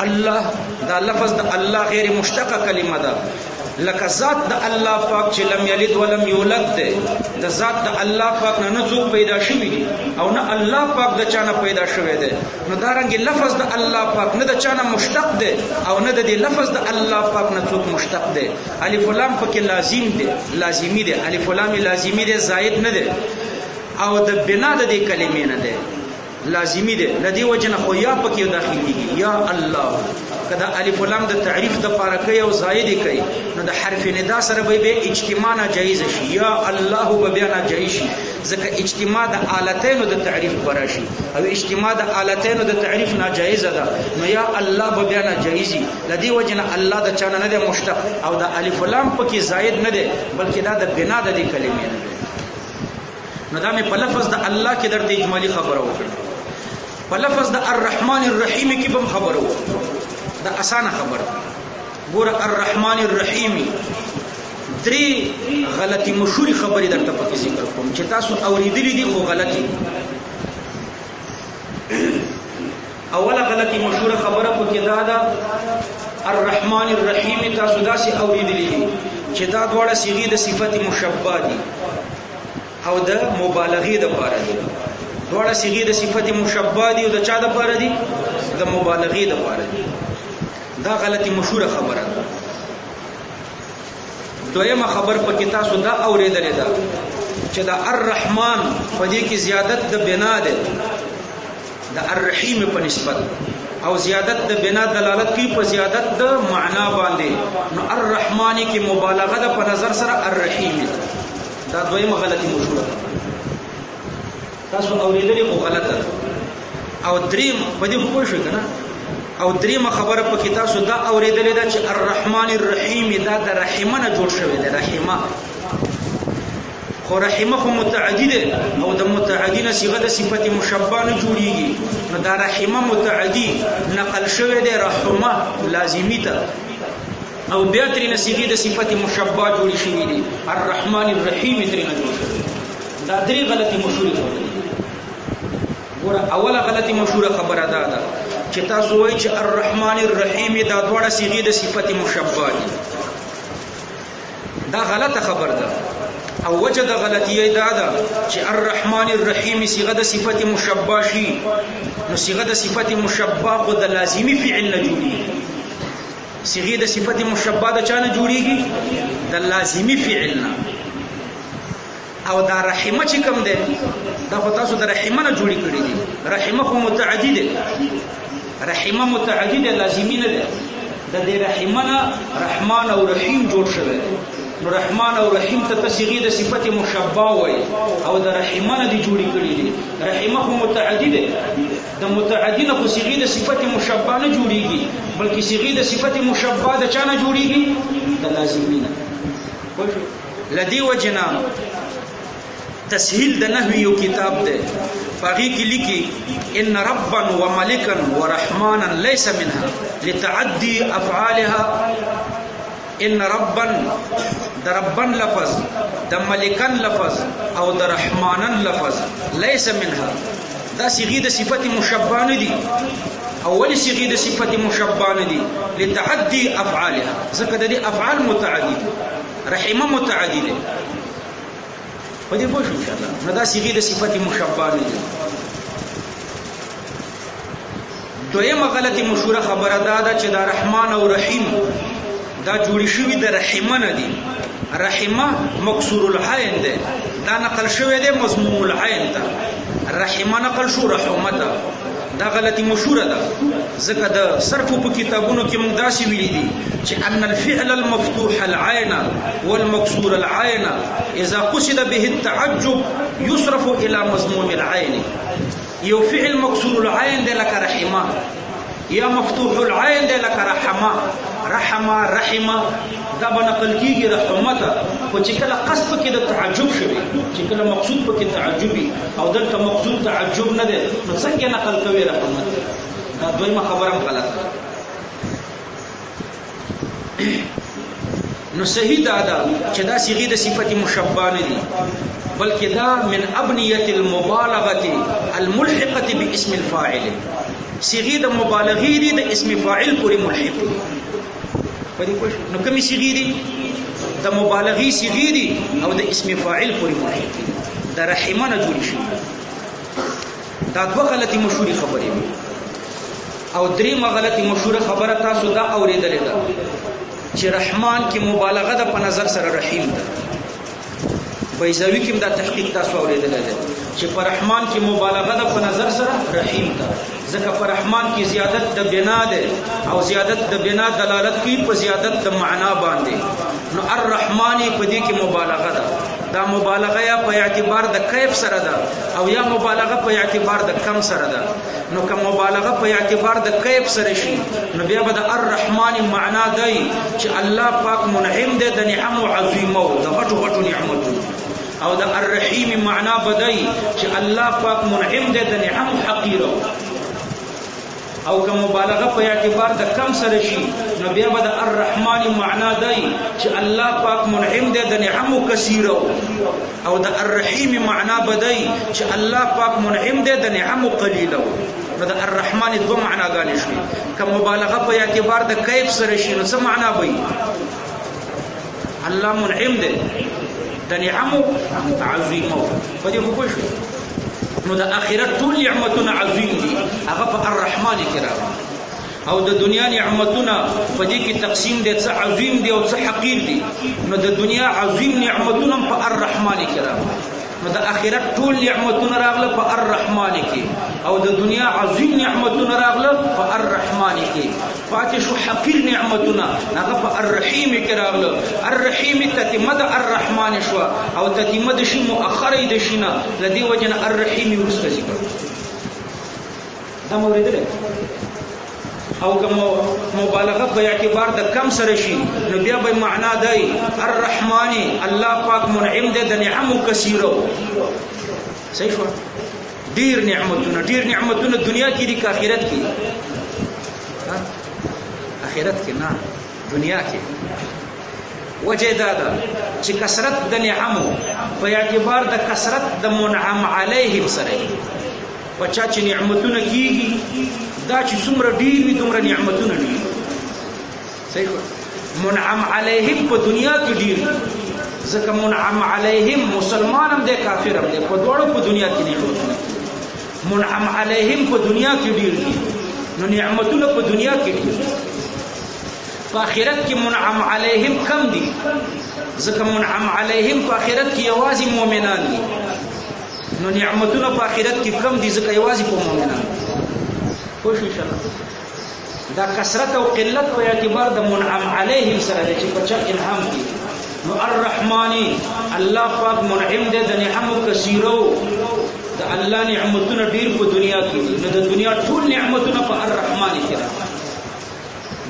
الله دا لفظ د الله غیر مشتقه کلمه ده لکه ذات د الله پاک چې لم یلد ولم یولد ده د ذات د الله پاک نه څوک پیدا شوی دي او نه الله پاک د چانه پیدا شوی ده نو دارنګ لفظ د الله پاک نه د چانه مشتق ده او نه د لفظ د الله پاک نه څوک مشتق ده الف لام پکې لازم ده لازمی ده الف لام لازمی ده زائد نه ده او د بنا د دې کلمې نه ده لازمی ده لدی وجنه خو یا پکې داخليږي یا الله کدا الف لام د تعریف د پاره کوي او زائد کوي نو د حرف ندا سره به اجتماع ناجایز شي یا الله به بیا ناجایز شي ځکه اجتماع د آلتینو د تعریف براشي او اجتماع د آلتینو د تعریف ناجایز ده نو یا الله به بیا ناجایزي لدی وجنه الله د چانه نه ده مشتق او د الف لام پکې زائد نه ده بلکې دا د بنا د دې کلمې نه ده نو دا مې په لفظ د الله کې درته اجمالی خبره وکړه په لفظ د الرحمن الرحیم کې به خبره وکړه دا اسانه خبره ګوره الرحمن الرحیم درې غلطي مشهوري خبرې درته پکې ذکر کوم چې تاسو اوریدلې دي خو غلطي اوله غلطي مشهوره خبره پکې دا ده الرحمن الرحیم تاسو داسې اوریدلې دي چې دا دواړه صيغې د صفت مشبہ دي او د مبالغه د پاره دي دواړه صيغې د صفت مشبہ دي او د چا د پاره دي د مبالغه د پاره دي دا غلطي مشهوره خبره ده دویمه خبر پکې تاسو دا اوریدلې ده چې دا الرحمن په دې کې زیادت د بنا ده د الرحیم په نسبت او زیادت د بنا دلالت کوي په زیادت د معنا باندې نو الرحمن کې مبالغه ده په نظر سره الرحیم دا دویمه غلطي مشهوره تاسو اوریدلې خو غلطه او دریم په دې خو شو کنه او دریمه خبره پکې تاسو دا اوریدلې ده چې الرحمن الرحیم دا د رحمنه جوړ شوی دی رحمه خو رحمه خو متعدده او د متعدینه صيغه د صفت مشبہ نه جوړیږي نو دا رحمه متعدی نقل شوی دی رحمه لازمی ته او بیا ترې صيغه د صفت مشبہ جوړ شوی دی الرحمن الرحیم ترې نه جوړ شوی دا درې غلطي مشهوره خبره ګوره اوله غلطي مشهوره خبره ده چې تاسو وایي چې الرحمن الرحیم دا دواړه صيغې د صفت مشبہ دي دا غلطه خبر ده او وجه د غلطی دا ده چې الرحمن الرحیم صيغه د صفت مشبہ شي نو صيغه د صفت مشبہ خو د لازمی فعل نه جوړیږي صيغه د صفت مشبہ د چا نه جوړیږي د لازمی فعل نه او دا رحمه چې کوم ده دا خو تاسو د رحمه نه جوړی کړی دي رحمه خو متعدی ده رحمه متعدی ده لازمی نه ده د دې رحمه نه رحمان او رحیم جوړ شوی نو رحمان او رحیم ته صيغه د صفت مشبہ وای او د رحمه نه دي جوړی کړی دي رحمه خو متعدی ده د متعدی نه خو صيغه د صفت مشبہ نه جوړیږي بلکې صيغه د صفت مشبہ د چا نه جوړیږي د لازمی نه لدی وجنا تسهیل د نحوی یو کتاب ده باغی کې لیکي ان ربا وملكا ورحمانا ليس منها لتعدي افعالها ان ربا د ربن لفظ د ملکن لفظ او د رحمانن لفظ ليس منها دا صيغه د صفت مشبہ نه دي اول صيغه د صفت مشبہ نه دي لتعدي افعالها ځکه د دې افعال متعدی رحمه متعدی ده په دې پوه شو ان شاء الله نو دا صيغه د صفت مشبہ نه دي دویمه غلطی مشهوره خبره ده چې دا رحمان او رحیم دا جوړی شوی د رحمه نه دي رحمه مکسور العين ده دا نقل شوی دی مضموم العين ته رحمه نقل شو رحمه ده دا غلطی مشهوره ده ځکه د صرف په کتابونو کې موږ داسې ویلي دي چې ان الفعل المفتوح العين والمكسور العين اذا قصد به التعجب يصرف الى مضموم العين یو فعل مکسور العين ده لك رحمه یا مفتوح العين ده لك رحمه رحمه دا بنقل کیږي رحمته خو چې کله قصد کې د تعجب شوی چې کله مقصود پکې تعجبي او دلته مقصود تعجب نه ده نو څنګه نقل کوي رحمته دا دویمه خبره غلطه نو صحیح دا چې دا صيغه د صفت مشبہ نه دي بلکې دا من ابنیه المبالغه الملحقه باسم الفاعل صيغې د مبالغې دي د اسم فاعل پورې ملحق دي په دې پوه نو کومې صيغې دي د مبالغې صيغې دي او د اسم فاعل پورې ملحق دي د رحمانه جوړ شي دا دوه غلطي مشهوري خبرې دي او درېمه غلطي مشهوره خبره تاسو دا اورېدلې ده چې رحمان کې مبالغه ده په نظر سره رحیم ده بیضاوی کې دا تحقیق تاسو اورېدلې ده چې په رحمان کې مبالغه ده په نظر سره رحیم ده ځکه په رحمان کې زیادت د بنا ده او زیادت د بنا دلالت کوي په زیادت د معنا باندې نو الرحمن په دې کې مبالغه ده دا مبالغه یا په اعتبار د کیف سره ده او یا مبالغه په اعتبار د کم سره ده نو کوم مبالغه په اعتبار د کیف سره شي نو بیا به د الرحمن معنا دی چې الله پاک منعم دی د نعم عظیمه او د غټو غټو نعمتونو او د الرحیم معنا بدای چې الله پاک منعم دی د نعم حقیره او کوم مبالغه په اعتبار د کم سره شي نو بیا به د الرحمن معنا دی چې الله پاک منعم دی د نعم کثیره او د الرحیم معنا بدای چې الله پاک منعم دی د نعم قلیله نو د الرحمن دوه معناګانې شي کوم مبالغه په اعتبار د کیف سره شي نو څه معنا وي الله منعم دی د نعم عظیمه په دې خو شو نو د آخرت ټول نعمتونه عظیم دي هغه په الرحمن کې راغلي او د دنیا نعمتونه په دې کې تقسیم دي څه عظیم دي او څه حقیر دي نو د دنیا عظیم نعمتونه په الرحمن کې راغلي نو د آخرت ټول نعمتونه راغله په الرحمن کې او د دنیا عظیم نعمتونه راغله په الرحمن کې پاتې شو حقیر نعمتونه هغه په الرحیم کې راغله الرحیم تتمه د الرحمن شو او تتمه د شی مؤخره د شینه لدی وجنه الرحیم ورسته ذکر دا مورید ده او کوم مبالغه په اعتبار د کم سره شي نو بیا به معنا دی الرحمن الله پاک منعم دی د نعم کثیره صحیح شو ډیر نعمتونه دنیا کې دي که آخرت کې آخرت کې نه دنیا کې وجه دا ده چې کثرت د نعم په اعتبار د کثرت د منعم علیهم سره بچا چې نعمتونه کیږي دا چې څومره ډیر وي دومره نعمتونه دي صحیح منعم علیهم په دنیا کې ډیر ځکه منعم علیهم مسلمان هم دی کافر هم دی په دواړو په دنیا کې نعمتونه منعم علیهم په دنیا کې ډیر دي نو نعمتونه په دنیا کې ډیر په آخرت کې منعم علیهم کم دي ځکه منعم علیهم په آخرت کې یوازې مؤمنان دي نو نعمتونه په آخرت کې کم دي ځکه یوازې په مؤمنان خوش ان شاء الله دا کثرت او قلت په اعتبار د منعم علیهم سره چې په چا انعام دي نو الرحمن الله پاک منعم دی د نعم کثیره د الله نعمتونه ډیر په دنیا کې دي نو د دنیا ټول نعمتونه په الرحمن کې راغلي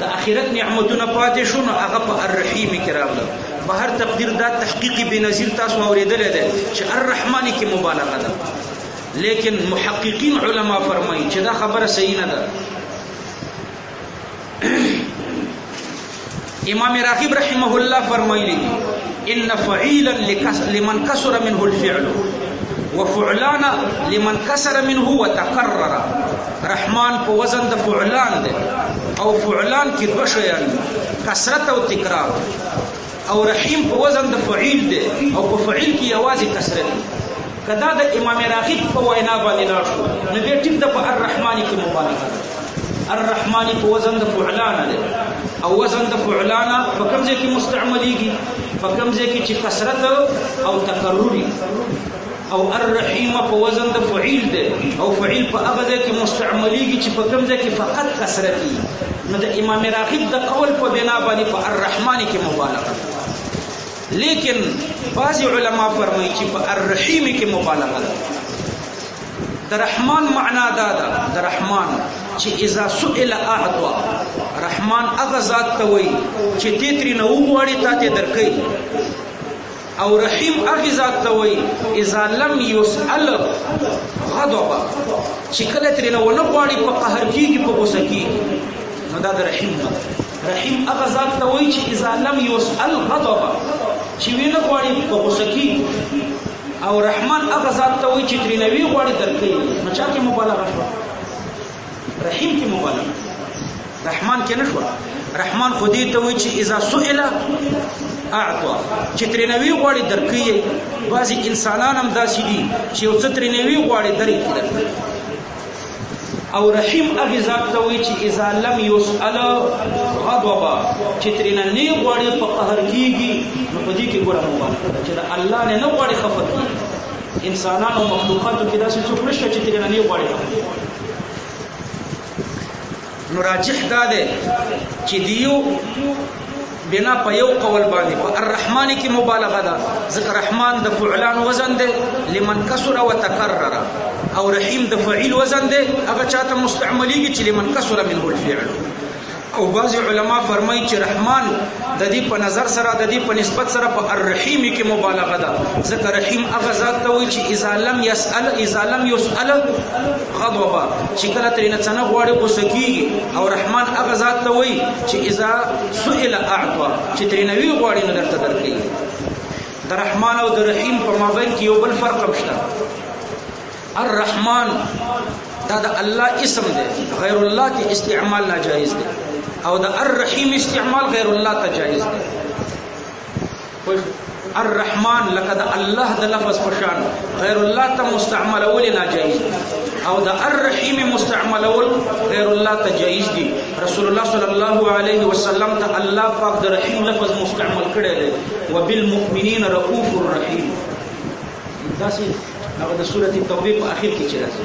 د آخرت نعمتونه پاتې شو نو هغه په الرحیم کې راغله بهر تقدیر دا تحقیقی بنظیر تاسو اوریدل دي چې الرحمن کې مبالغه ده لیکن محققین علما فرمایي چې دا خبره صحیح نه ده امام راغب رحمه الله فرمایلی ان فعیلا لمن كسر منه الفعل وفعلان لمن كسر منه وتكرر رحمان په وزن د فعلان ده او فعلان کې دوه شیان کثرت او تکرار او رحیم په وزن د فعیل ده او په فعیل کې یوازې کثرت کدا د امام راغب په وینا باندې لاړ شو نو دې ټیک د الرحمن کې مبالغه الرحمن په وزن د فعلان ده او وزن د فعلان په کوم ځای کې مستعمليږي په کوم ځای کې چې کثرت او تکرری او الرحیم په وزن د فعیل ده او فعیل په هغه ځای کې مستعمليږي چې په کوم ځای کې فقط کثرت نو د امام راغب د قول په بنا باندې په الرحمن کې مبالغه لیکن بعض علما فرمایي چې په الرحیم کې مبالغه ده د رحمان معنا دا ده د رحمان چې اذا سئل اعطى رحمان هغه ذات ته وایي چې تیتری نه وغواړي تا ته درکې او رحیم هغه ذات ته وایي اذا لم يسأل غضب چې کله تر نه ونه غواړي په قهر کېږي په غوسه کېږي نو دا د رحیم رحیم هغه ذات ته وایي چې اذا لم يسأل غضب چې وینه غواړي په غوسه کېږي او رحمان هغه ذات ته وایي چې تر نه وی غواړي درکې نو چا کې مبالغه شو رحیم کې مبالغه رحمان کې نشو رحمان خودی ته وی چې اذا سئل اعطى چې ترنوي غواړي درکې بعضي انسانان هم داسې دي چې یو څه ترنوي غواړي درکې او رحیم هغه ذات ته وی چې اذا لم يسأل غضب چې ترنني غواړي په قهر کېږي نو په دې کې ګوره مبالغه چې الله نه غواړي خفت انسانان او مخلوقاتو کې داسې څوک نشته چې ترنني غواړي نو راجح دا ده چې دیو بنا په یو قول باندې په الرحمن کې مبالغه ده ذکر رحمان د فعلان وزن ده لمن کسر وتکرر او رحیم د فعیل وزن ده هغه چاته مستعمليږي چې لمن کسر منه الفعل او بعض علما فرمایي چې رحمان د دې په نظر سره د دې په نسبت سره په الرحیم کې مبالغه ده ذکر رحیم هغه ذات ته وایي چې اذا لم يسأل غضب چې کله ترې نه څنګه غواړي غوسه کېږي او رحمان هغه ذات ته وایي چې اذا سئل اعطى چې ترې نه وی غواړي نو درته درکوي د رحمان او د رحیم په مابین کې یو بل فرق هم شته الرحمن دا د الله اسم دی غیر الله ته استعمال ناجایز دی او د الرحیم استعمال غیر الله ته جایز دی الرحمن لکه د الله د لفظ په شان غیر الله ته مستعمل اول ناجایز دی او د الرحیم مستعمل اول غیر الله ته جایز دی رسول الله صلی الله علیه وسلم ته الله پاک د رحیم لفظ مستعمل کړی دی وبالمؤمنین رؤوف الرحیم داسې هغه د سورۃ التوبه په اخر کې چې راځي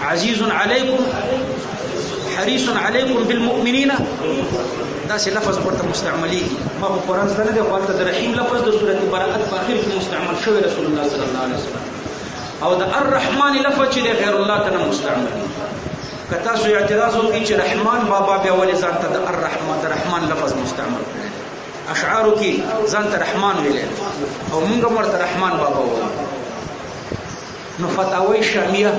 عزیز علیکم حریص علیکم بالمؤمنین دا سه لفظ ورته مستعملي ما په قران سره نه دی خپل د رحیم لفظ د سورۃ براءت په اخر کې مستعمل شوی رسول الله صلی الله علیه وسلم او د الرحمن لفظ چې غیر الله ته مستعمل کتا سو اعتراض وکړي چې رحمان بابا بیا ولې ځان ته د الرحمن د رحمان لفظ مستعمل اشعارو کې ځان ته رحمان ویل او موږ مرته رحمان بابا وایو نو فتاوی شامیه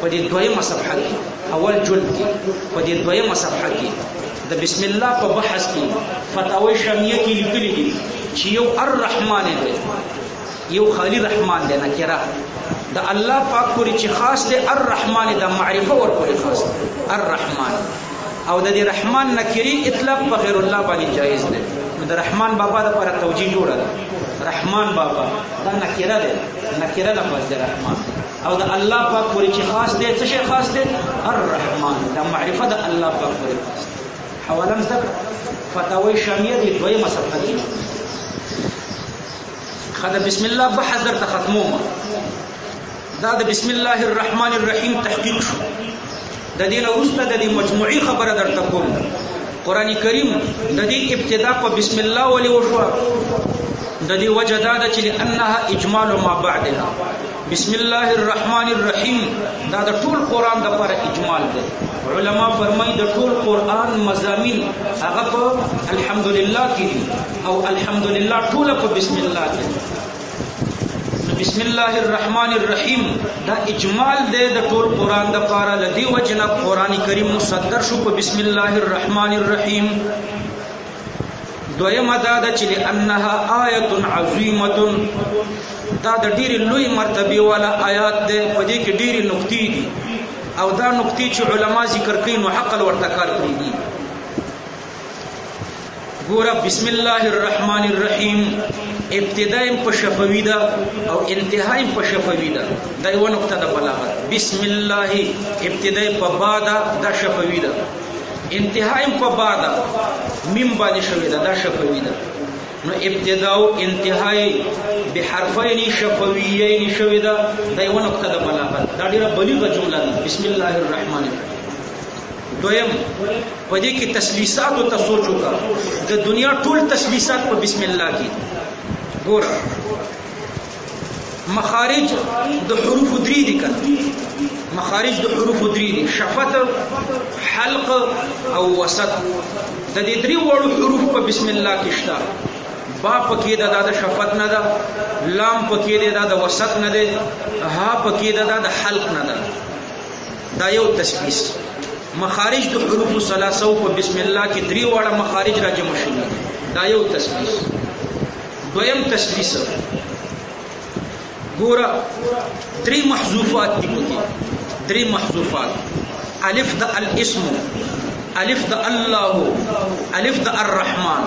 په دې دویمه صفحه کې اول جلد کې په دې دویمه صفحه کې د بسم الله په بحث کې فتاوی شامیه کې لیکلي دي چې یو الرحمن دی یو خالی رحمان دی نکره د الله پاک پوری چې خاص دی الرحمن د معرفه ور پوری خاص دی الرحمن او د دې رحمان نکری اطلاق په غیر الله باندې جایز دی نو د رحمان بابا د پر توجیه جوړه ده رحمان بابا دا نکره ده نکره لفظ دی رحمان او د الله پاک پوری چې خاص دی څه شي خاص دی الرحمن د معرفه د الله پاک پوری خاص دی حواله ذکر فتاوی شامیه دی دویمه صفحه کې خدای بسم الله بحث درته ختمومه دا د بسم الله الرحمن الرحیم تحقیق شو د دې نه وروسته د دې مجموعي خبره درته کوم قران کریم د دې ابتدا په بسم الله ولې وشو د دې وجه دا ده چې انها اجمال ما بعدها بسم الله الرحمن الرحیم دا د ټول قران د پر اجمال دی علما فرمایي د ټول قران مضامین هغه په الحمدلله کې او الحمدلله ټول په بسم الله کې بسم الله الرحمن الرحیم دا اجمال دی د ټول قران د پاره لدی وجنه قران کریم مصدر شو په بسم الله الرحمن الرحیم دویمه دا د چې انها آیه عظیمه دا د ډېر لوی مرتبه والا آیات ده په دې کې ډېر نقطې دي او دا نقطې چې علما ذکر کوي نو حق ورته کار کوي دي ګوره بسم الله الرحمن الرحیم ابتداء په شفوی ده او انتهای په شفوی ده دا یو نقطه د بلاغت بسم الله ابتداء په با ده دا شفوی ده انتهای په با ده میم باندې شوی ده دا شفوی ده نو ابتداء او انتهای بحرفین شفویین شوی ده دا یو نقطه د بلاغت دا ډیره بلیغه جمله ده بسم الله الرحمن الرحیم دویم په دې کې تسلیثات او تسوچ وکړه د دنیا ټول تسلیثات په بسم الله کې ګور مخارج د حروف درې دي کړه مخارج د حروف درې دي شفت حلق او وسط د دې درې وړو حروف په بسم الله کې شته با پکې دا د شفت نه ده لام پکې دا د وسط نه ده ها پکې دا د حلق نه ده دا یو تسلیث مخارج د حروف ثلاثه په بسم الله کې درې وړه مخارج را جمع شوي دا یو تسلیث دویم تسلیث ګوره درې محذوفات دي پکې درې محذوفات الف د الاسم، الف د الله، الف د الرحمن.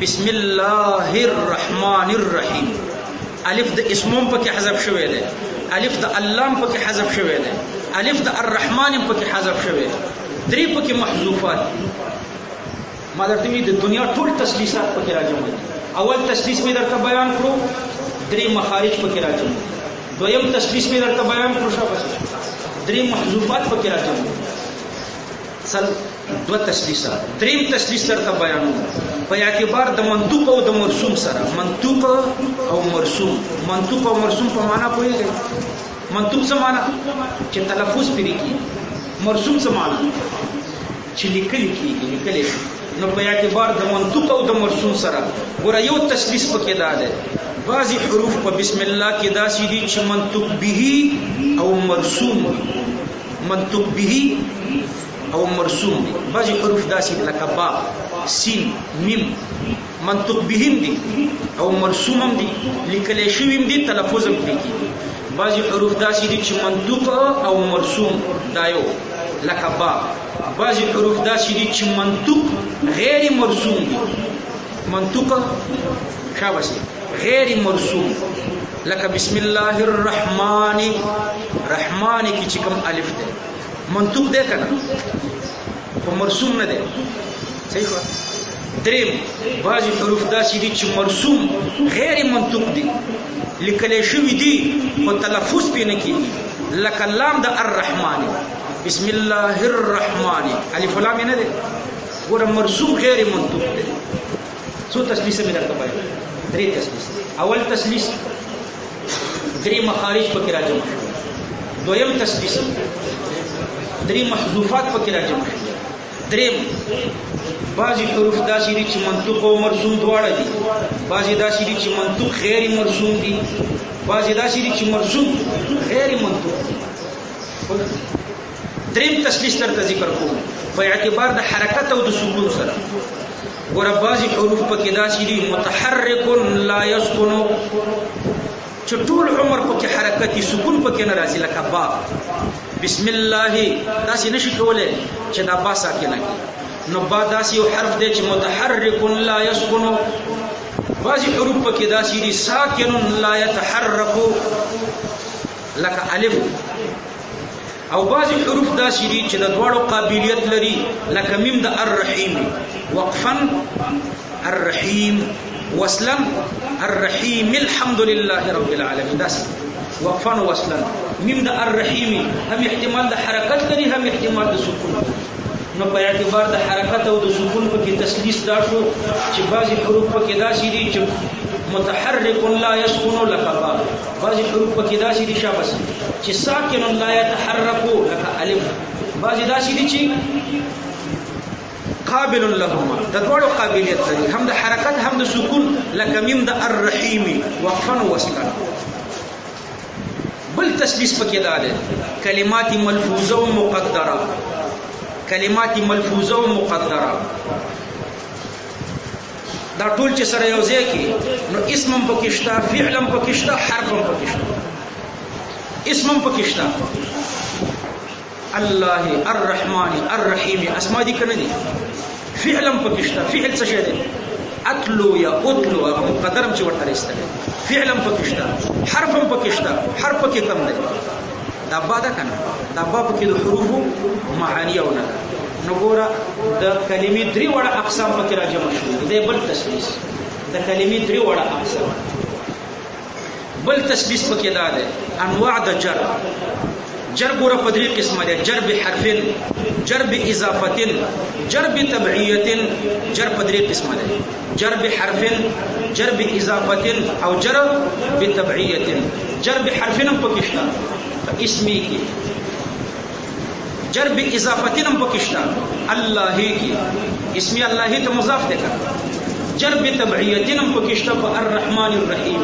بسم الله الرحمن الرحیم. الف د اسمم پکې حذف شوی دی، الف د الله پکې حذف شوی دی، الف د الرحمن پکې حذف شوی دی. درې پکې محذوفات. ما درته وی د دنیا ټول تسلیثات پکې راځي. اول تسلیث می درته بیان کړو، درې مخارج پکې راځي. دویم تسلیث می درته بیان کړو، شابه درې محذوفات پکې راځي. سل دو تسلیثات. دریم تسلیث درته بیانوم په اعتبار د منطوق او د مرسوم سره. منطوق او مرسوم. منطوق او مرسوم په معنا پوهیږئ؟ منطوق څه معنا؟ چې تلفظ پرې کیږي. مرسوم څه معنا؟ چې لیکل کیږي، لیکل شي. نو په اعتبار د منطوق او د مرسوم سره ګوره یو تسلیث پکې دا دی. بعضی حروف په بسم الله کې داسې دي چې منطوق به او مرسوم دي. منطوق به او مرسوم دي. بعضی حروف داسې دي لکه با، سین، میم، منطوق به هم دي او مرسوم هم دي، لیکل شوي هم دي، تلفظ هم پرې کېږي. بعضی حروف داسې دي چې منطوق او مرسوم دا یو لکه با. بعضی حروف داسې دي چې منطوق غیر مرسوم دي. منطوق شابه غیر مرسوم لکه بسم الله الرحمن. رحمان کې چې کوم الف ده منطوق ده کنه، خو مرسوم نه ده. صحیح وه. دریم بعضی حروف داسې دي چې مرسوم غیر منطوق دي، لیکل شوي دي خو تلفظ پرې نه کېږي. لکه لام د الرحمن. بسم الله الرحمن الف لام نه ده، ګوره مرسوم غیر منطوق ده. څو تسلیث مې درته بیان. درې تسلیث. اول تسلیث درې مخارج پکې راجمع شوي. دویم تسلیث درې محذوفات پکې راجمع شوي. دریم بعضی حروف داسې دي چې منطوق او مرسوم دواړه دي. بعضی داسې دي چې منطوق غیر مرسوم دي. بعضی داسې دي چې مرسوم غیر منطوق دي. دریم تسلیث درته ذکر کوم په اعتبار د حرکت او د سکون سره. ګوره بعضی حروف پکې داسې دي متحرک لا یسکن، چې ټول عمر پکې حرکت دي، سکون پکې نه راځي. لکه با. بسم الله داسې نشي کولی چې دا با ساکنه کړي. نو با داسې یو حرف دی چې متحرک لا یسکن. بعضی حروف پکې داسې دي ساکن لا یتحرک لکه الف. او بعضی حروف داسې دي چې د دواړو قابلیت لري لکه میم د الرحیم. وقفا الرحیم، وصلا الرحیم، الحمد لله رب العالمین. داسې وقفا وصلا. میم د الرحیم هم احتمال د حرکت لري، هم احتمال د سکون. نو په اعتبار د حرکت او د سکون پکې تسلیث دا شو چې بعضی حروف پکې داسې دي چې متحرک لا یسکن لکه با. بعضی حروف پکې داسې دي شابه چې ساکن لا یتحرک لکه الف. بعضی داسې دي چې قابل لهما، د دواړو قابلیت لري، هم د حرکت هم د سکون لکه میم د الرحیم. وقفا وصلا. بل تسلیث پکې دا ده کلمات ملفوظه و مقدره. کلمات ملفوظه و مقدره دا ټول چې سره یو ځای کې نو اسم هم پکې شته، فعل هم پکې شته، حرف هم پکې شته. اسم هم پکې شته. الله الرحمن الرحیم اسما دي کنه دي. فعل هم پکې شته. فعل څه شی دی؟ اتلو یا اتلو، هغه مقدرم چې ورته راستل. فعل هم پکې شته، حرف هم پکې شته. حرف پکې کم دی. دا با ده کنه، دا با پکې د حروفو معانیه ونه ده. نو ګوره د کلمې درې وړه اقسام پکې راجمع شوي دي. بل تسلیث د کلمې درې وړه اقسام. بل تسلیث پکې دا ده انواع د جر. جر ګوره په درې قسمه ده. جر بحرف، جر باضافه، جر بتبعیه. جر په درې قسمه ده. جر بحرف، جر باضافه او جر بتبعیه. جر بحرف هم پکې شته په اسمی کې. جر باضافه هم پکې شته الله کې. اسمی الله ته مضاف ده. جر بتبعیه هم پکې شته په الرحمن الرحیم.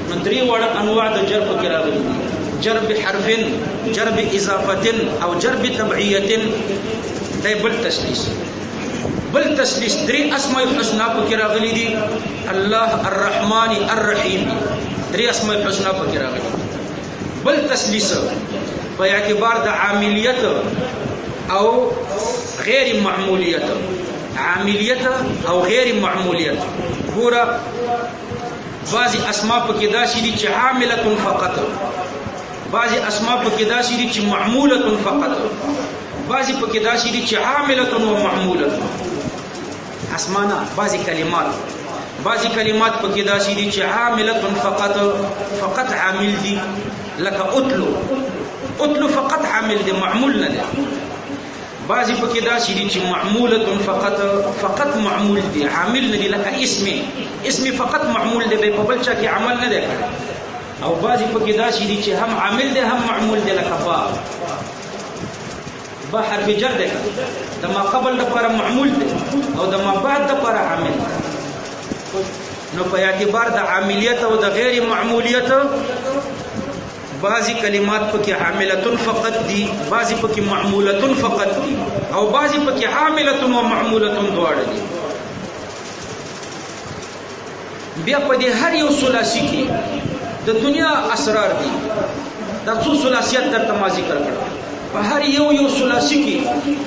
نو درې وړه انواع د جر پکې راغلي دي. جر بحرف، جر باضافه او جر بتبعیه. دا بل تسلیث. بل تسلیث درې اسماء الحسنا پکې راغلي دي. الله الرحمن الرحیم. درې اسماء الحسنا پکې راغلي. بل تسلیث په اعتبار د عاملیت او غیر معمولیت. عاملیت او غیر معمولیت. ګوره بعضی اسماء پکې داسې دي چې عاملة فقط، بعضی اسماء پکې داسې دي چې معمولة فقط، بعضی پکې داسې دي چې عاملة و معمولة. اسماء بعضی کلمات پکې داسې دي چې عاملة فقط عامل دي، لکه اتلو فقط عامل دي، معمول نه دي. بعضی پکې داسې دي چې معمولة فقط معمول دي، عامل نه دي، لکه اسم فقط معمول دي، په بل چا کې عمل نه دی کړی. او بعضی پکې داسې دي چې هم عامل دي هم معمول دي، لکه با حرف جر دی، د ما قبل لپاره معمول دی او د ما بعد لپاره عامل دی. نو په اعتبار د عاملیت او د غیر معمولیت بعضی کلمات پکې عاملة فقط دي، بعضی پکې معمولة فقط دي، او بعضی پکې عاملة و معمولة دواړه دي. بیا په دې هر یو ثلاثي کې د دنیا اسرار دي. دا څو ثلاثیات درته ما ذکر کړل. په هر یو ثلاثي کې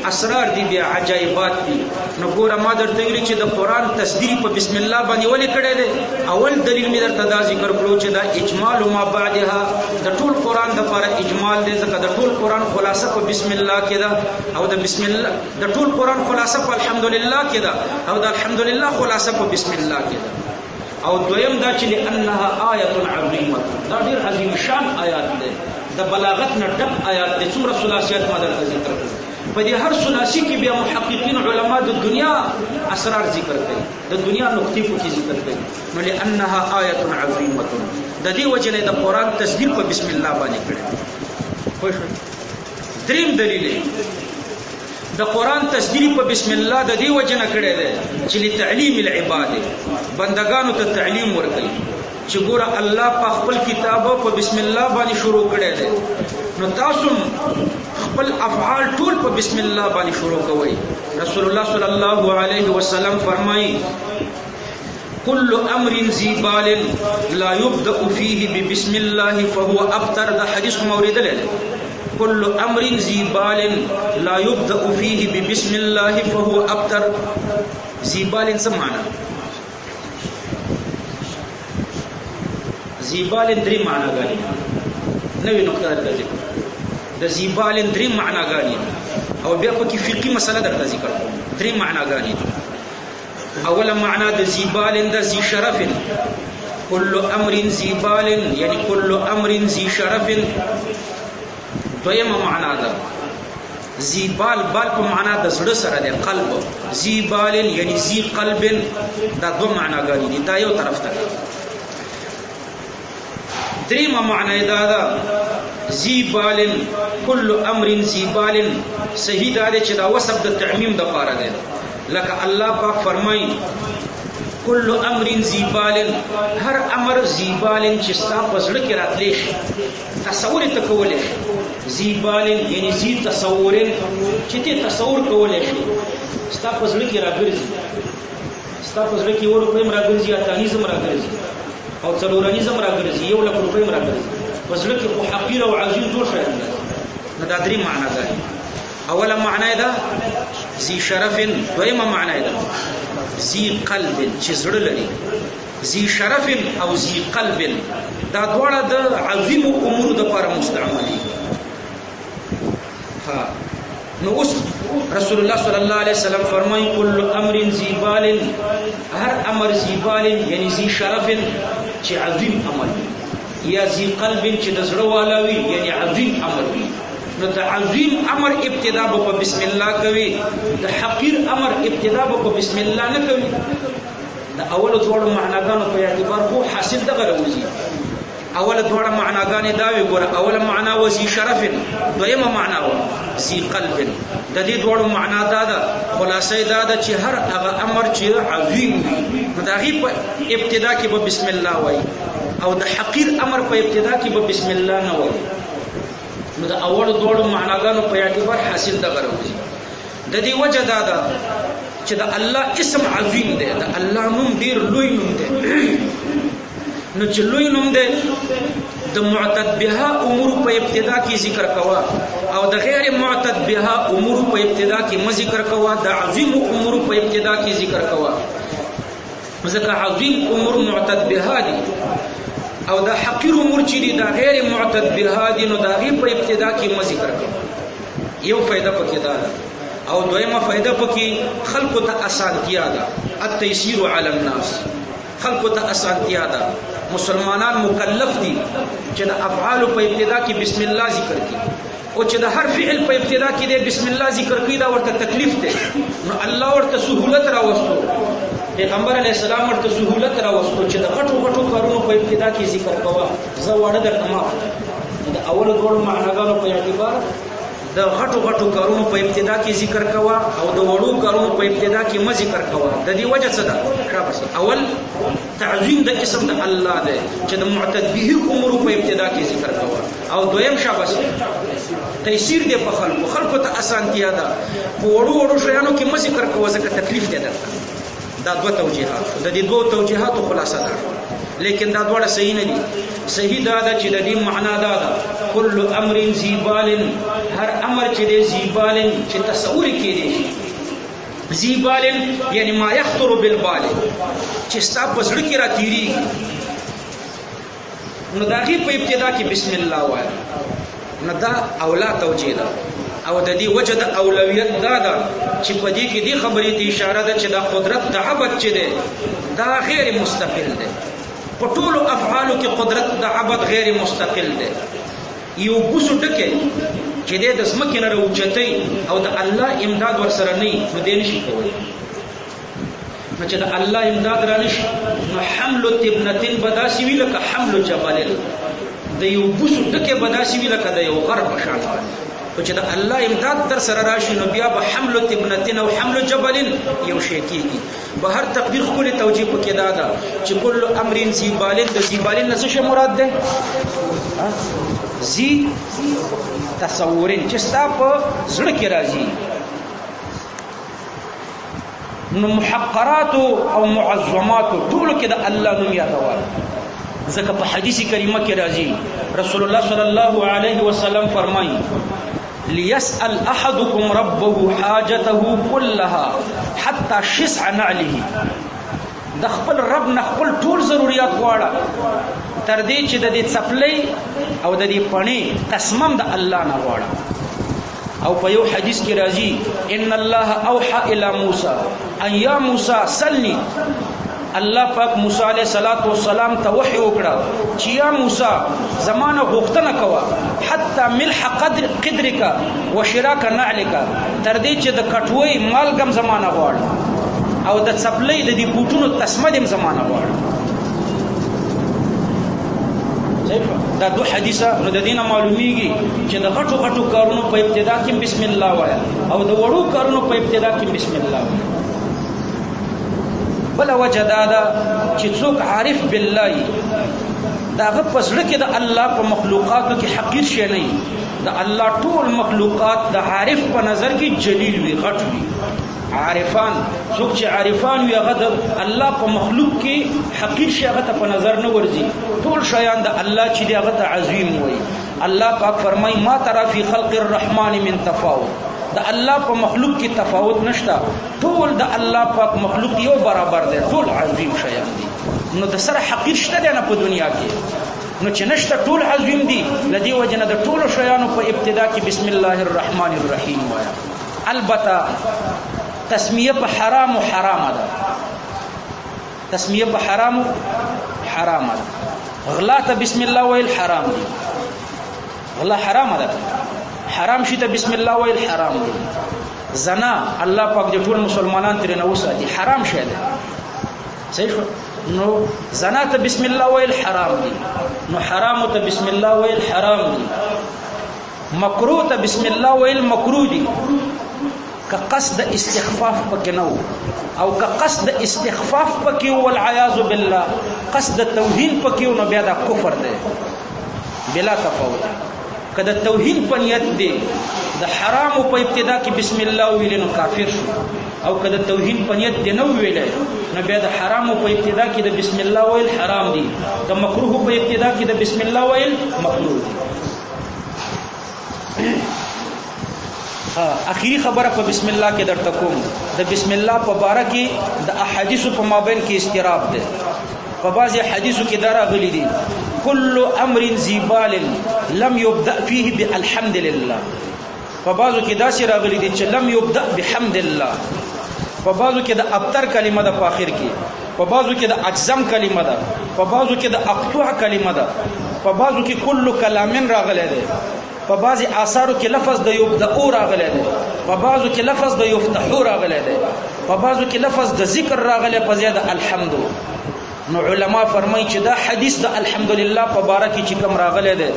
اسرار دي، بیا عجایبات دي. نو ګوره ما درته ویلي چې د قرآن تصدیق په بسم الله باندې ولې کړی دی. اول دلیل مې درته دا ذکر کړو چې دا اجمال ما بعدها د ټول قرآن دپاره اجمال دی، ځکه د ټول قرآن خلاصه په بسم الله کې ده، او د بسم الله د ټول قرآن خلاصه په الحمدلله کې ده، او د الحمدلله خلاصه په بسم الله کې ده. او دویم دا چې لأنها آیة عظیمه، دا ډېر عظیم شان آیات دی، د بلاغت نه ډک آیات دی. څومره ثلاثیات ما درته ذکر کړل. په دې هر ثلاثي کې بیا محققین علما د دنیا اسرار ذکر کوي، د دنیا نقطې پکې ذکر کوي. نو لأنها آیة عظیمه، د دې وجه نه د قرآن تصدیق په بسم الله باندې کړی. دریم دلیل د قرآن تصدیق په بسم الله د دې وجه نه کړی دی چې لتعلیم العباد، بندگانو ته تعلیم ورکړي چې ګوره الله په خپل کتاب په بسم الله باندې شروع کړی دی، نو تاسو خپل افعال ټول په بسم الله باندې شروع کوئ. رسول الله صلی الله علیه وسلم فرمایي كل امر ذي بال لا يبدأ فيه ببسم الله فهو ابتر. دا حدیث مورد له كل امر ذي بال لا يبدأ فيه ببسم الله فهو ابتر. ذي بال څه معنی؟ ذي بال درې معناګانې، نوې نقطه درته ذکر د ذي بال درې معناګانې، او بیا پکې فقهي مسله درته ذکر کوم. درې معناګانې. اوله معنا د ذي بال د ذي شرف، كل امر ذي بال یعنی كل امر ذي شرف. دویمه معنا ده ذي بال په معنا د زړه سره دی، قلب. ذي بال یعنی ذي قلب، دا دوه معناګانې دي، دا یو طرف ته. دریمه معنی دا ده ذي بال كل امر ذي بال. صحیح دا دی چې دا وصف د تعمیم د پاره دی، لکه الله پاک فرمایي كل امر ذي بال، هر امر ذي بال چې ستا په زړه کې راتلی شي، تصور ته کولی شي. ذي بال یعنی ذي تصور، چې ته تصور کولی شي، ستا په زړه کې راګرځي، ستا په زړه کې 1 روپۍ هم راګرځي، اتانیزم راګرځي، او څلورانیزم راګرځي، 1 لک روپۍ هم راګرځي، په زړه کې خو حقیر او عظیم ټول شیان دي. نو دا درې معنا ده. اوله معنا ده ذي شرف، دویمه معنا ده ذي قلب چې زړه لري. ذي شرف او ذي قلب دا دواړه د عظیم امور د لپاره مستعمل دي. نو اوس رسول الله صلی الله علیه وسلم فرمایي كل امر ذي بال، هر امر ذي بال یعنی ذي شرف چې عظیم امر، یا ذي قلب چې د زړه والا وي یعنی عظیم امر وي. نو د عظیم امر ابتدا په بسم الله کوي، د حقیر امر ابتدا په بسم الله نه کوي. د اول دوړو معناګانو په اعتبار خو حاصل دغه راوځي. اول دوړه معناګانې دا وي، ګوره اوله معنا و ذي شرف، دویمه معنا و ذي قلب. د دې دوړو معنا دا ده، خلاصې دا ده چې هر هغه امر چې عظیم وي نو د هغې په ابتدا کې به بسم الله وایي، او د حقیر امر په ابتدا کې به بسم الله نه وایي. نو د اول دوړو معناګانو په اعتبار حاصل دغه راوځي. د دې وجه دا ده چې د الله اسم عظیم دی، د الله نوم ډیر لوی نوم دی. نو چې لوی نوم دی د معتد بها امور په ابتدا کې ذکر کوا او د غیر معتد بها امور په ابتدا کې م ذکر کوا د عظیم امور په ابتدا کې ذکر کوا ځکه عظیم امور معتد بها دي او د حقیر امور چې دي د غیر معتد بها دي نو د غي په ابتدا کې م ذکر کوا یو فائدہ پکې ده او دویمه فائدہ پکې خلق ته اسانتیا ده التيسير على الناس خلق ته اسانتیا ده مسلمانان مکلف دي چې د افعال په ابتدا کې بسم الله ذکر کړي او چې د هر فعل په ابتدا کې د بسم الله ذکر کړي دا ورته تکلیف ده نو الله ورته سہولت راوستو پیغمبر علیه السلام ورته سہولت راوستو چې د غټو غټو کارونو په ابتدا کې ذکر کوا زه وړه درته ما د اول ډول معناګانو په اعتبار د غټو غټو کارونو په ابتدا کې ذکر کوا او د وړو کارونو په ابتدا کې م ذکر کوا د دې وجه څه ده شابه اول تعظیم د اسم د الله ده چې د معتد به امور په ابتدا کې ذکر کوا او دویم شابه تيسير دې په خلکو ته اسانتیا ده په وړو وړو شیانو کې م ذکر کوا ځکه تکلیف ده درته دا دوه توجیهات د دې دوه توجیهاتو خلاصه ده لیکن دا دوړه صحیح نه دي صحیح دا ده چې د دې معنا دا ده کل امر ذیبال هر امر چې دی ذیبال چې تصور کې دی ذیبال یعنی ما یخطر بالبال چې ستا په زړه کې را تیری نو دا غي په ابتدا کې بسم الله وایي نو دا اولا توجیه ده او د دې وجه د اولویت دا ده چې په دې کې دې خبرې ته اشاره ده چې دا قدرت د عبادت چې ده دا غیر مستقل ده په ټولو افعالو کې قدرت د عبادت غیر مستقل ده یو بوسو ټکه چې د ځمکې نه راوچتای او د الله امداد ورسره نه نو دې نشي کولای نو چې د الله امداد را نشي نو حمل تبنتين بداسي وی لکه حمل جبل د یو بوسو ټکه بداسي وی لکه د یو غرب شان او چې د الله امداد در سره راشي نو بیا به حمل تبنتين او حمل جبل یو شی کیږي به هر تقدیر خپل توجیه پکې دا ده چې کل امر ذیبالن د ذیبالن څه شی مراد ده زی تصورین چې ستا په زړه کې راځي نو محقرات او معظمات ټول کې د الله نوم یادول ځکه په حدیث کریمه کې راځي رسول الله صلی الله علیه وسلم فرمایي ليسأل احدكم ربه حاجته كلها حتى شسع نعله د خپل رب نه خپل ټول ضرورت غواړه تر دې چې د دې څپلې او د دې پڼې قسمم د الله نه غواړه او په یو حدیث کې راځي ان الله اوحى الى موسی ان یا موسی سلني الله پاک موسی علیہ الصلوۃ والسلام ته وحی وکړه چې یا موسی زمانه غوښتنه کوه حتی ملح قدرک وشراک نعلک تر دې چې د کټوي مالګم زمانه غواړي او د څپلې د دې بوټونو تسمه دې زمانه غواړي دا دو حدیثه نو د دینه معلومیږي چې د غټو غټو کارونو په ابتدا کې بسم الله وایي او د وړو کارونو په ابتدا کې بسم الله وایي بل وجه دا ده چې څوک عارف بالله دا غ پسړه کې د الله په مخلوقاتو کې حقیر شي نه د الله ټول مخلوقات د عارف په نظر کې جلیل وي غټ وي عارفان څوک چې عارفان وي هغه د الله په مخلوق کې حقیر شي هغه ته په نظر نه ورځي ټول شیان د الله چې دی هغه ته عظیم وي الله پاک فرمای ما ترى فی خلق الرحمن من تفاوت د الله په مخلوق کې تفاوت نشته ټول د الله پاک مخلوق یو برابر دی ټول عظیم شیان دي نو د سره حقیر شته نه په دنیا کې نو چې نشته ټول عظیم دي لدی وجنه د ټول شیانو په ابتدا کې بسم الله الرحمن الرحیم وایا البته تسمیه په حرام او حرام ده تسمیه په حرام او حرام ده غلا ته بسم الله ویل حرام دي غلا حرام ده حرام شي ته بسم الله ویل حرام دي زنا الله پاک دې ټول مسلمانان ترې نه وساتي حرام شي ده صحیح نو زنا ته بسم الله ویل حرام دي نو حرام ته بسم الله ویل حرام دي مکروه ته بسم الله ویل مکروه دي که قصد استخفاف پکې نو او که قصد استخفاف پکې والعیاذ بالله قصد توهین پکې نو بیا دا کفر دی بلا تفاوت کله توهین په نیت دی د حرام په ابتدا کې بسم الله ویل نو کافر شو او کله توحید په نیت دی نو ویل نو بیا د حرام په ابتدا کې د بسم الله ویل حرام دي د مکروه په ابتدا کې د بسم الله ویل مکروه دي اخیری خبره په بسم الله کې درته کوم د بسم الله په باره کې د احادیث په مابین کې استراب ده په بعضی حدیثو کې دا راغلي دي كل امر زبال لم يبدا فيه بالحمد لله په بعضو کې دا شی راغلي دي چې لم يبدا بحمد الله په بعضو کې د ابتر کلمه ده په اخر کې په بعضو کې د اجزم کلمه ده په بعضو کې د اقطع کلمه ده په بعضو کې كل کلامن راغلی دی په بعضی آثارو کې لفظ د یبدأو راغلی دی په بعضو کې لفظ د یفتحو راغلی دی په بعضو کې لفظ د ذکر راغلی په ځای د الحمد. نو علما فرمایي چې دا حدیث د الحمدلله په باره کې چې کوم راغلی دی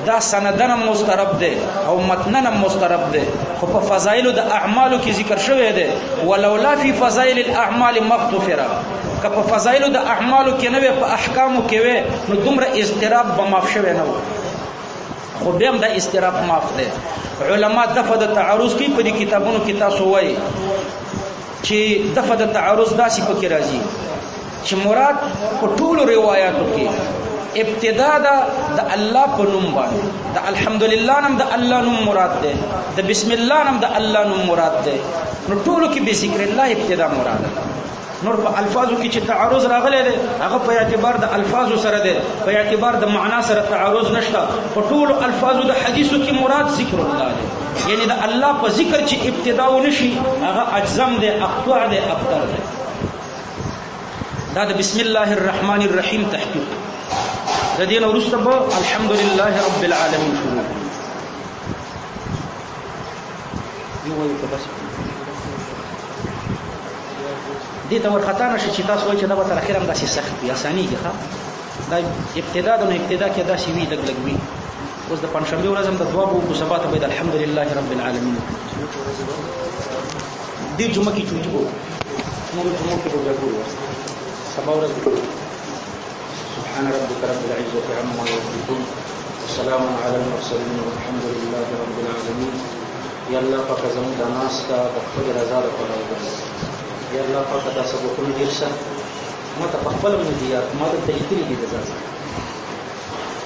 دا سندن مسترب دی او متنن مسترب دی خو په فضایلو د اعمالو کې ذکر شوی دی ولولا فی فضایل الاعمال مغتفر که په فضایلو د اعمالو کې نه وي په احکامو کې وي نو دومره اضطراب به معاف شوی نه و خو بیا هم دا استراب معاف دی. علما دفع د تعارض کوي په دې کتابونو کې تاسو وایي چې دفع د تعارض داسې پکې راځي چې مراد په ټولو روایاتو کې ابتدا د الله په نوم باندې د الحمدلله نوم د الله نوم مراد دی د بسم الله نوم د الله نوم مراد دی نو ټولو کې به ذکر الله ابتدا مراد ده. نور په الفاظو کې چې تعارض راغلی دی هغه په اعتبار د الفاظو سره دی په اعتبار د معنا سره تعارض نشته په ټولو الفاظو د حدیثو کې مراد ذکر الله دی یعنی د الله په ذکر چې ابتدا ونشي هغه اجزم دی اقطع دی ابتر دی. دا د بسم الله الرحمن الرحیم تحقیق د دې نه وروسته به الحمدلله رب العالمین شروع دې ته ورخطا نشي چې تاسو وایئ چې دا به تر اخره هم داسې سخت وي اسانېږي ښه دا ابتدا ده نو ابتدا کې داسې وي لږ لږ وي اوس د پنجشنبې ورځ هم د دوه به وکړو سبا ته به د الحمدلله رب العالمین دې جمعه کې چوټي به نورو جمعو کې به بیا ګورو سبا ورځ سبحان ربك رب العزة عما يصفون وسلام على المرسلين والحمد لله رب العالمين. یا الله پاک زموږ د ناسته د خپل رضا لپاره وګرځوه. یا الله پاک دا سبقونه ډېر شه ما ته په خپله مې دي یاد ما دلته لیکلي دي د ځان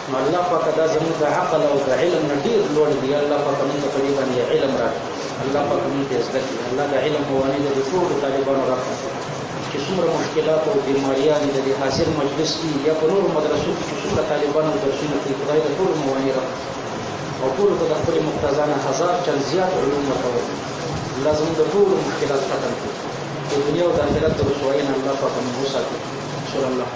نو الله پاک دا زموږ د عقل او د علم نه ډېر لوړ دي. یا الله پاک موږ ته په دې باندې علم راکړي. الله پاک موږ ته زده کړي. الله د علم موانع د ټولو طالبانو راکړي چې څومره مشکلات او بیماریانې د دې حاضر مجلس کې یا په نورو مدرسو کې چې څومره طالبانو درسونه کوي خدای د ټولو موانع راکړي او ټولو ته د خپلې مقتضا نه هزار چند زیات علوم ورکوي. الله زموږ د ټولو مشکلات ختم کړي. د دنیا او د آخرت د رسوایۍ نه الله پاک موږ وساتي. ان شاء الله